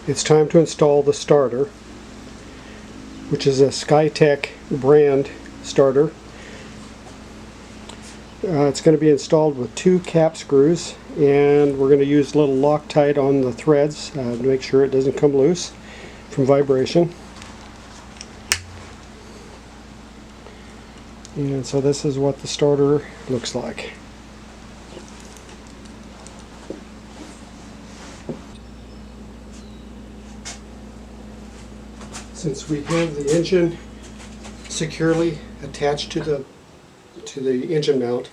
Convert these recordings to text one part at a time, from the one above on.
It's time to install the starter, which is a Skytech brand starter. It's going to be installed with 2 cap screws, and we're going to use a little Loctite on the threads to make sure it doesn't come loose from vibration. And so this is what the starter looks like. Since we have the engine securely attached to the engine mount,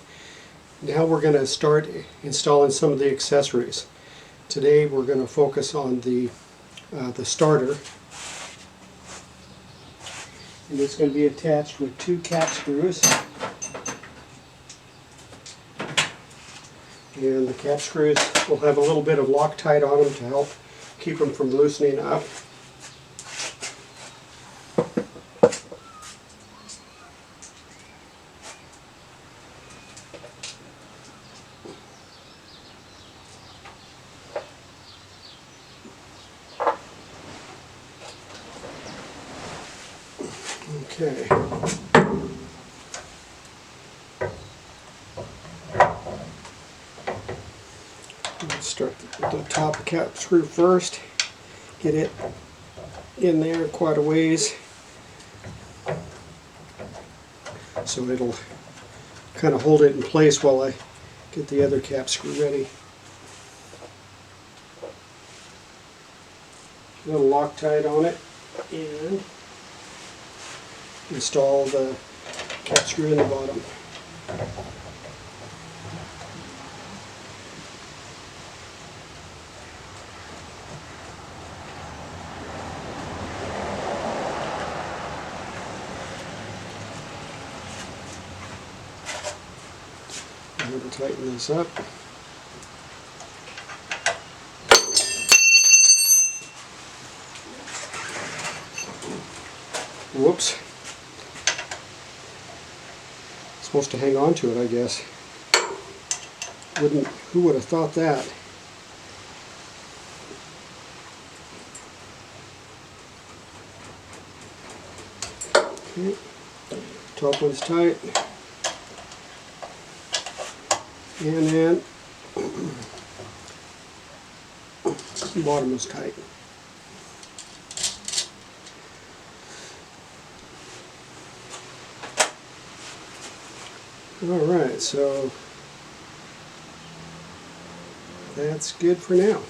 now we're going to start installing some of the accessories. Today we're going to focus on the starter, and it's going to be attached with 2 cap screws. And the cap screws will have a little bit of Loctite on them to help keep them from loosening up. Okay. Let's start with the top cap screw first. Get it in there quite a ways, so it'll kind of hold it in place while I get the other cap screw ready. A little Loctite on it, and install the cap screw in the bottom. I'm going to tighten this up. Whoops. Supposed to hang on to it, I guess. Who would have thought that? Okay. Top one's tight. And then the bottom is tight. Alright, so that's good for now.